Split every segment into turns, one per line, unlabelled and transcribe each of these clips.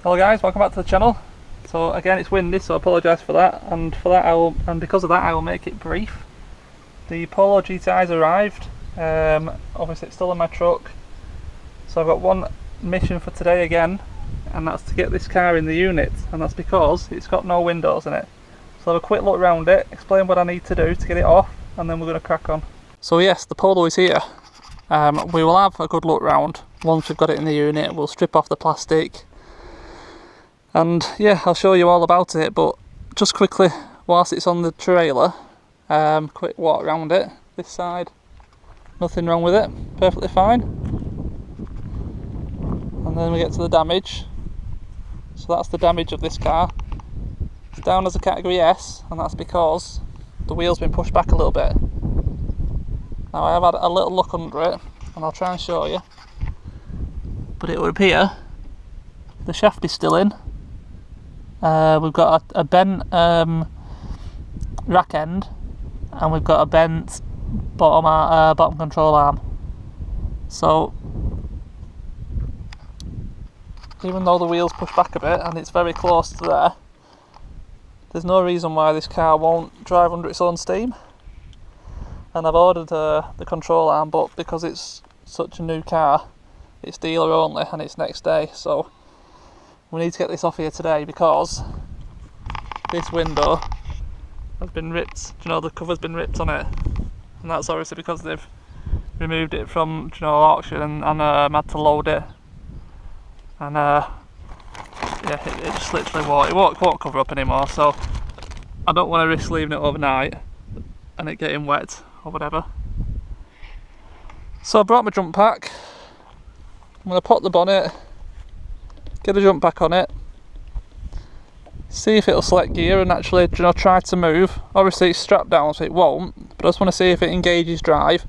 Hello guys, welcome back to the channel. So again, it's windy, so I apologise for that, and because of that I will make it brief. The Polo GTI's arrived. Obviously it's still in my truck, so I've got one mission for today again, and that's to get this car in the unit, and that's because it's got no windows in it. So I'll have a quick look around it, explain what I need to do to get it off, and then we're going to crack on. So yes, the Polo is here. We will have a good look round once we've got it in the unit. We'll strip off the plastic, and yeah, I'll show you all about it. But just quickly, whilst it's on the trailer, quick walk around it. This side, nothing wrong with it, perfectly fine. And then we get to the damage. So that's the damage of this car. It's down as a category S, and that's because the wheel's been pushed back a little bit. Now I have had a little look under it, and I'll try and show you. But it would appear the shaft is still in. We've got a bent rack end, and we've got a bent bottom control arm. So even though the wheel's pushed back a bit and it's very close to there, there's no reason why this car won't drive under its own steam. And I've ordered the control arm, but because it's such a new car, it's dealer only and it's next day, so we need to get this off here today because this window has been ripped. Do you know, the cover's been ripped on it, and that's obviously because they've removed it from, you know, auction and had to load it, and yeah, it just literally won't cover up anymore. So I don't want to risk leaving it overnight and it getting wet or whatever. So I brought my jump pack. I'm going to pop the bonnet, get a jump pack on it, see if it'll select gear and actually, you know, try to move. Obviously it's strapped down so it won't, but I just want to see if it engages drive,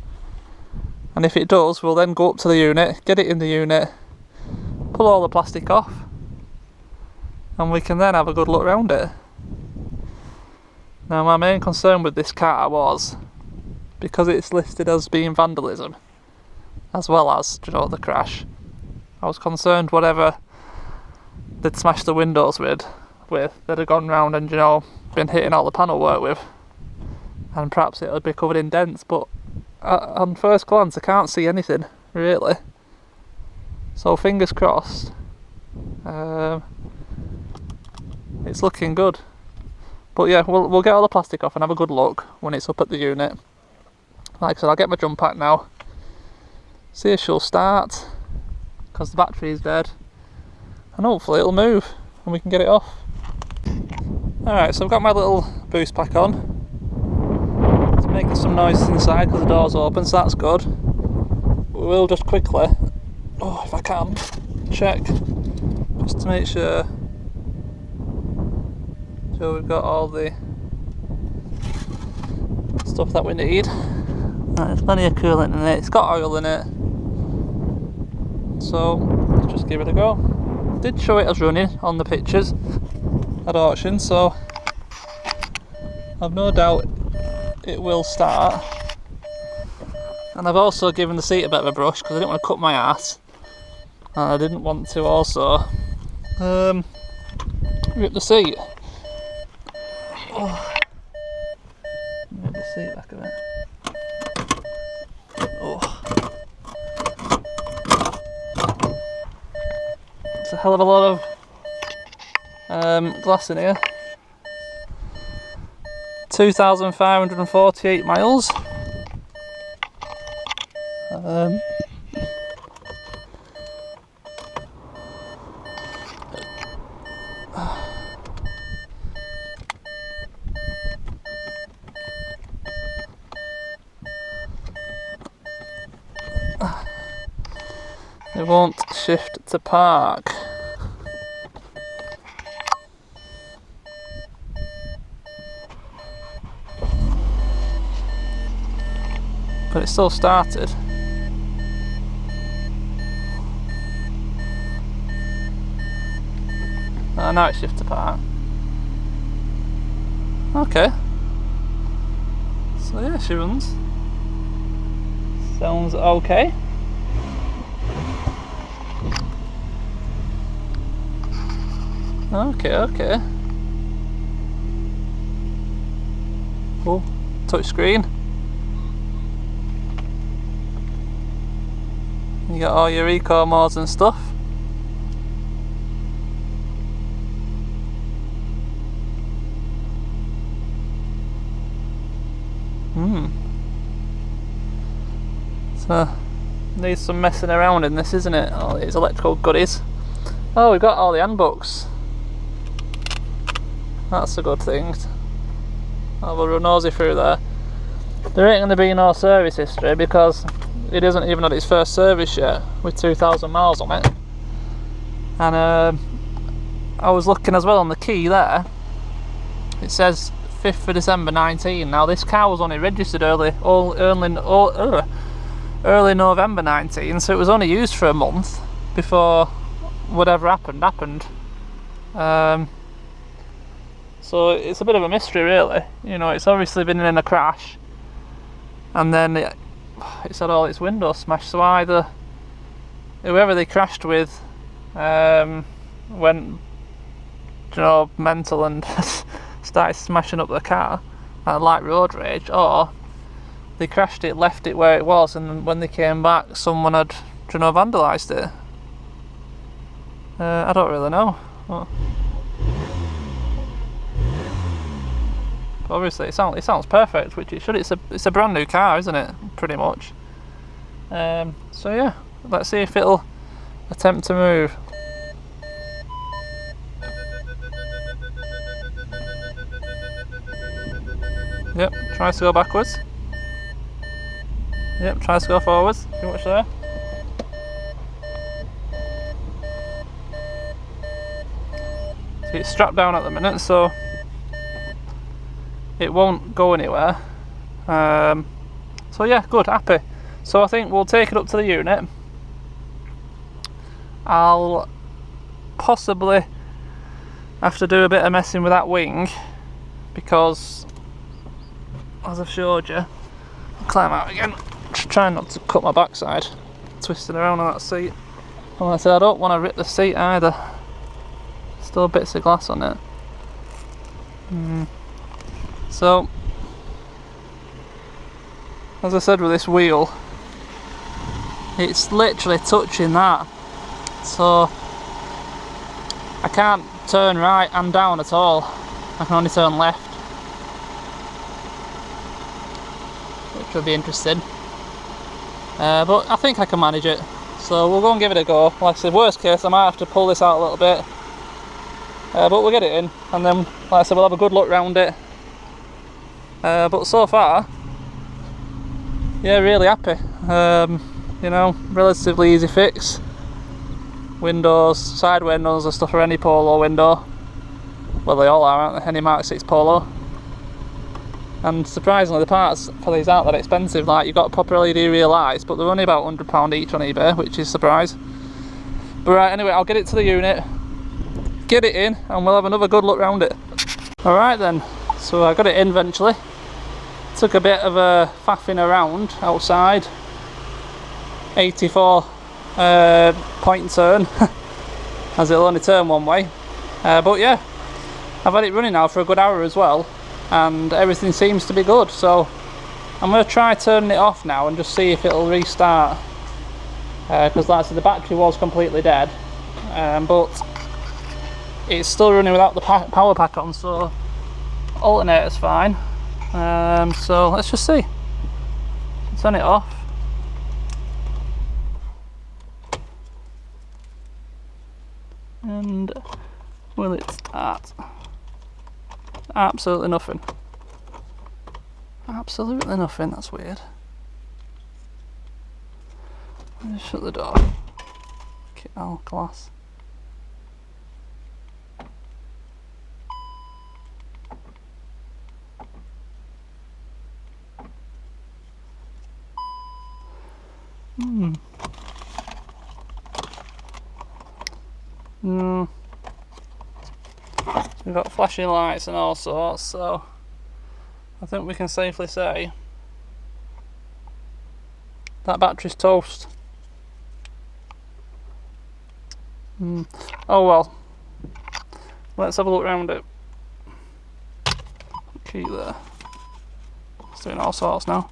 and if it does, we'll then go up to the unit, get it in the unit, pull all the plastic off, and we can then have a good look around it. Now my main concern with this car was, because it's listed as being vandalism as well as, you know, the crash, I was concerned whatever they'd smashed the windows with they'd have gone round and, you know, been hitting all the panel work with, and perhaps it would be covered in dents, but on first glance I can't see anything really, so fingers crossed. It's looking good, but yeah, we'll get all the plastic off and have a good look when it's up at the unit. Like I said, I'll get my jump pack now, see if she'll start, because the battery is dead, and hopefully it'll move and we can get it off. Alright, so I've got my little boost pack on. It's making some noises inside because the door's open, so that's good. We will just quickly, if I can, check just to make sure we've got all the stuff that we need. Right, there's plenty of coolant in it, it's got oil in it, so let's just give it a go. Did show it as running on the pictures at auction, so I've no doubt it will start. And I've also given the seat a bit of a brush because I didn't want to cut my ass, and I didn't want to also rip the seat. Move the seat back a bit. It's a hell of a lot of glass in here. 2,548 miles. It won't shift to park. But it still started. Now it's shift to park. Okay. So yeah, she runs. Sounds okay. Okay, okay. Oh, touch screen. You got all your eco modes and stuff. So, needs some messing around in this, isn't it? All these electrical goodies. Oh, we've got all the handbooks. That's a good thing. I'll have a nosy through there. There ain't going to be no service history because it isn't even had its first service yet, with 2,000 miles on it. And I was looking as well on the key there. It says 5th of December 19. Now this car was only registered early November 19, so it was only used for a month before whatever happened. So it's a bit of a mystery, really. You know, it's obviously been in a crash, and then it's had all its windows smashed. So either whoever they crashed with went, you know, mental and started smashing up the car like road rage, or they crashed it, left it where it was, and when they came back, someone had, you know, vandalised it. I don't really know. Obviously, it sounds perfect, which it should. It's a brand new car, isn't it? Pretty much. So yeah, let's see if it'll attempt to move. Yep, tries to go backwards. Yep, tries to go forwards. Too much there. So it's strapped down at the minute, so it won't go anywhere. So yeah, good, happy. So I think we'll take it up to the unit. I'll possibly have to do a bit of messing with that wing because, as I've showed you, I'll climb out again. Just trying not to cut my backside twisting around on that seat. Well, I said I don't want to rip the seat either. Still bits of glass on it. So, as I said with this wheel, it's literally touching that, so I can't turn right and down at all. I can only turn left, which will be interesting. But I think I can manage it, so we'll go and give it a go. Like I said, worst case I might have to pull this out a little bit, but we'll get it in, and then, like I said, we'll have a good look round it. But so far, yeah, really happy. You know, relatively easy fix. Windows, side windows are stuff for any Polo window. Well, they all are, aren't they? Any Mk6 Polo. And surprisingly, the parts for these aren't that expensive. Like, you've got proper LED rear lights, but they're only about £100 each on eBay, which is a surprise. But right, anyway, I'll get it to the unit, get it in, and we'll have another good look round it. Alright then, so I got it in eventually. Took a bit of a faffing around outside. 84 point turn, as it'll only turn one way. But yeah, I've had it running now for a good hour as well, and everything seems to be good. So I'm going to try turning it off now and just see if it'll restart. Because like I said, the battery was completely dead, but it's still running without the power pack on, so alternator's fine. So let's just see. Turn it off. And will it start? Absolutely nothing. Absolutely nothing, that's weird. Just shut the door. Okay, oh, glass. We've got flashing lights and all sorts, so I think we can safely say that battery's toast. Oh well, let's have a look around it. Key there. It's doing all sorts now.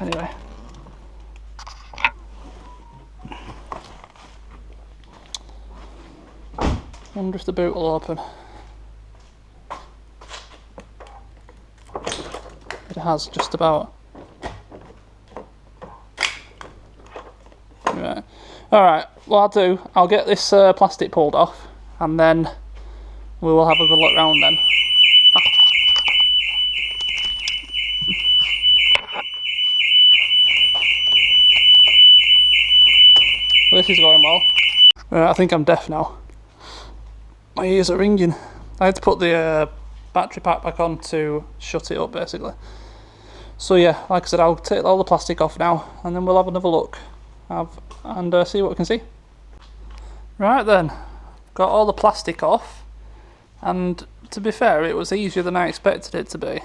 Anyway. Wonder if the boot will open. It has, just about. Right. Alright, what I'll do, I'll get this plastic pulled off, and then we will have a good look round then. Well, this is going well. Right, I think I'm deaf now. My ears are ringing. I had to put the battery pack back on to shut it up basically. So yeah, like I said, I'll take all the plastic off now, and then we'll have another look and see what we can see. Right then, got all the plastic off, and to be fair, it was easier than I expected it to be.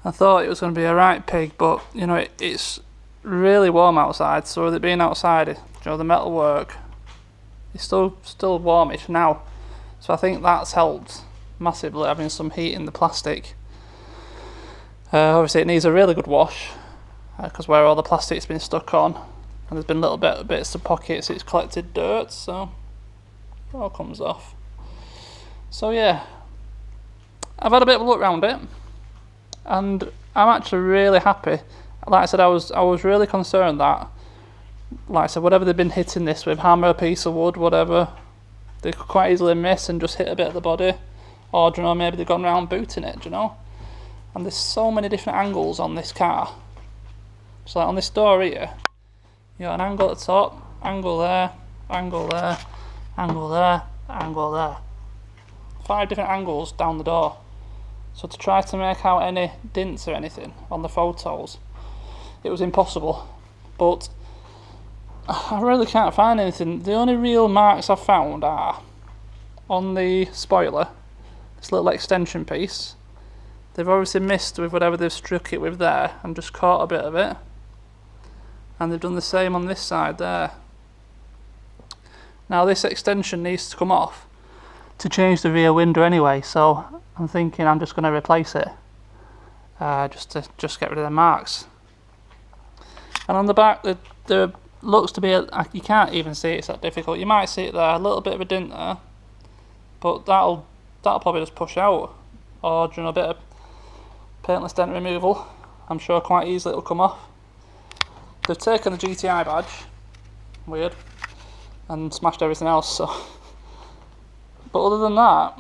I thought it was going to be a right pig, but you know, it's really warm outside, so with it being outside, you know, the metal work, it's still warmish now, so I think that's helped massively, having some heat in the plastic. Obviously it needs a really good wash, because where all the plastic's been stuck on, and there's been little bits of pockets, it's collected dirt, so it all comes off. So yeah, I've had a bit of a look around it, and I'm actually really happy. Like I said, I was really concerned that, like I said, whatever they've been hitting this with, hammer, piece of wood, whatever, they could quite easily miss and just hit a bit of the body, or do you know, maybe they've gone around booting it, do you know? And there's so many different angles on this car. So like on this door here, you got an angle at the top, angle there, angle there, angle there, angle there. 5 different angles down the door. So to try to make out any dints or anything on the photos, it was impossible. But I really can't find anything. The only real marks I've found are on the spoiler, this little extension piece. They've obviously missed with whatever they've struck it with there and just caught a bit of it. And they've done the same on this side there. Now this extension needs to come off to change the rear window anyway, so I'm thinking I'm just going to replace it, just to get rid of the marks. And on the back, there looks to be you can't even see it's that difficult. You might see it there, a little bit of a dent there, but that'll probably just push out, or do you know, a bit of paintless dent removal. I'm sure quite easily it'll come off. They've taken the GTI badge, weird, and smashed everything else. So, but other than that,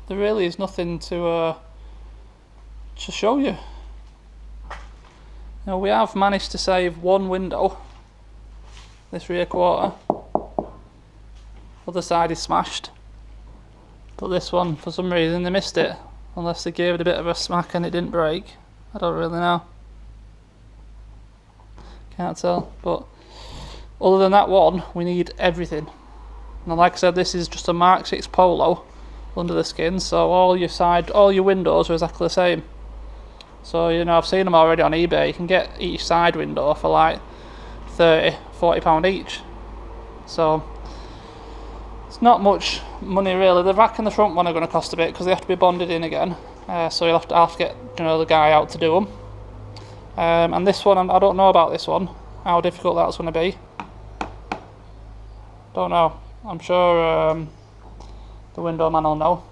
there really is nothing to show you. Now we have managed to save one window, this rear quarter. Other side is smashed, but this one, for some reason, they missed it, unless they gave it a bit of a smack and it didn't break. I don't really know. Can't tell. But other than that one, we need everything. And like I said, this is just a Mk6 Polo under the skin, so all your windows are exactly the same. So, you know, I've seen them already on eBay. You can get each side window for like £30–40 each. So it's not much money really. The back and the front one are going to cost a bit because they have to be bonded in again. So you'll have to get, you know, the guy out to do them. And this one, I don't know about this one, how difficult that's going to be. Don't know. I'm sure the window man will know.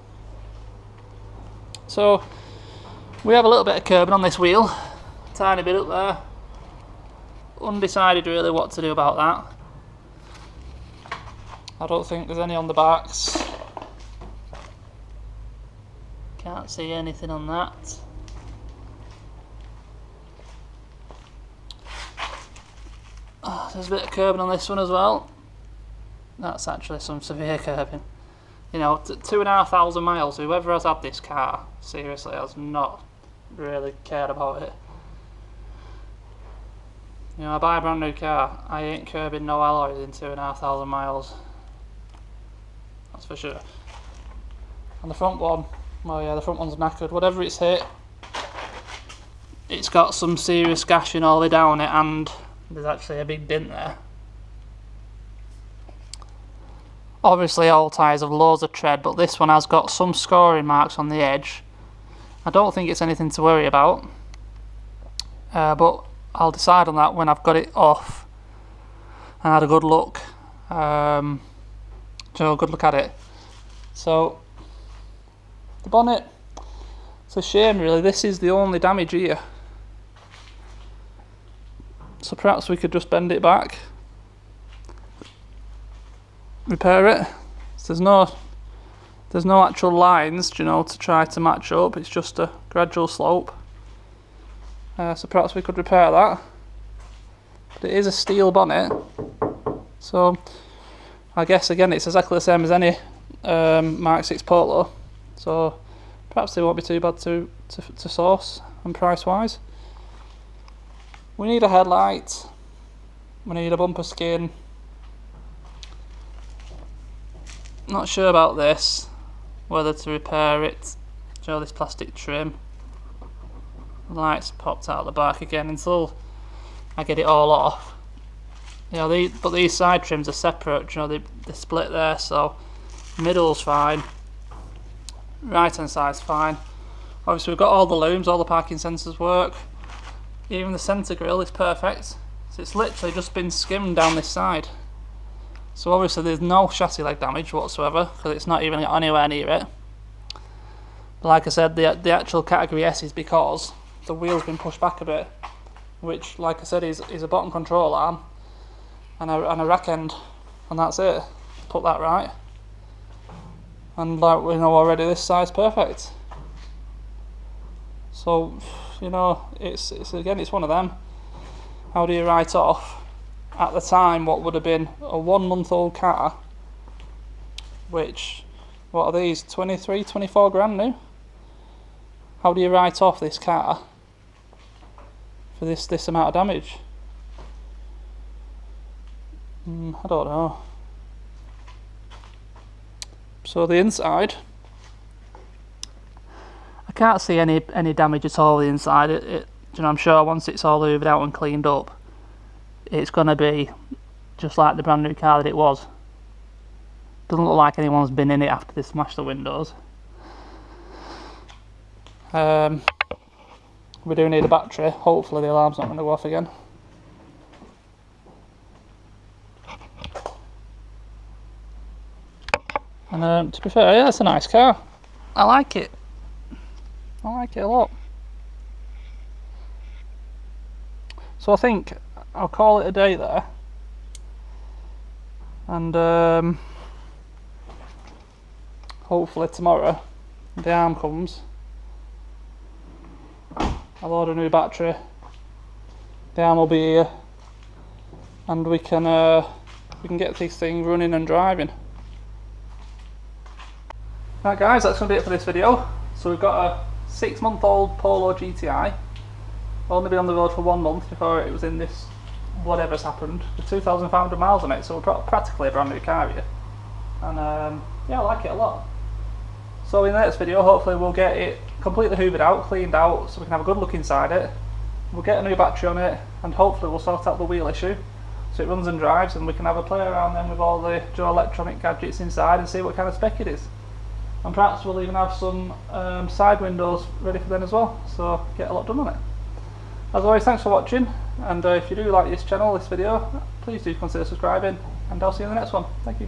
So we have a little bit of curbing on this wheel, tiny bit up there. Undecided really what to do about that. I don't think there's any on the backs. Can't see anything on that. There's a bit of curbing on this one as well. That's actually some severe curbing. You know, 2,500 miles, whoever has had this car, seriously, has not really cared about it. You know, I buy a brand new car, I ain't curbing no alloys in 2,500 miles. That's for sure. And the front one, well yeah, the front one's knackered. Whatever it's hit, it's got some serious gashing all the way down it, and there's actually a big dent there. Obviously all tyres have loads of tread, but this one has got some scoring marks on the edge. I don't think it's anything to worry about, but I'll decide on that when I've got it off and had a good look. A good look at it. So the bonnet, it's a shame really, this is the only damage here. So perhaps we could just bend it back, repair it. So there's no actual lines, you know, to try to match up, it's just a gradual slope. So perhaps we could repair that. But it is a steel bonnet, so I guess again it's exactly the same as any Mk6 Polo, so perhaps they won't be too bad to source and price wise. We need a headlight, we need a bumper skin. Not sure about this, whether to repair it. Show this plastic trim. The lights popped out the back again until I get it all off. You know, but these side trims are separate, you know, they split there, so middle's fine, right hand side's fine. Obviously we've got all the looms, all the parking sensors work, even the centre grille is perfect. So it's literally just been skimmed down this side. So obviously there's no chassis leg damage whatsoever, because it's not even anywhere near it. But like I said, the actual category S is because the wheel's been pushed back a bit, which like I said is a bottom control arm and a rack end, and that's it. Put that right, and like we know already, this side's perfect. So you know, it's again, it's one of them. How do you write off at the time what would have been a 1 month old car, which, what are these, 23, 24 grand new? How do you write off this car for this amount of damage? I don't know. So the inside, I can't see any damage at all. The inside, you know, I'm sure once it's all hoovered out and cleaned up, it's gonna be just like the brand new car that it was. Doesn't look like anyone's been in it after they smashed the windows. We do need a battery. Hopefully the alarm's not going to go off again. And to be fair, yeah, it's a nice car. I like it. I like it a lot. So I think I'll call it a day there. And hopefully tomorrow the arm comes. I'll order a new battery. The arm will be here, and we can get this thing running and driving. Right guys, that's going to be it for this video. So we've got a 6-month-old Polo GTI. Only been on the road for 1 month before it was in this whatever's happened. With 2,500 miles on it, so we're practically a brand new car here. And yeah, I like it a lot. So in the next video, hopefully we'll get it completely hoovered out, cleaned out, so we can have a good look inside it. We'll get a new battery on it, and hopefully we'll sort out the wheel issue, so it runs and drives, and we can have a play around then with all the electronic gadgets inside and see what kind of spec it is. And perhaps we'll even have some side windows ready for then as well, so get a lot done on it. As always, thanks for watching, and if you do like this channel, this video, please do consider subscribing, and I'll see you in the next one. Thank you.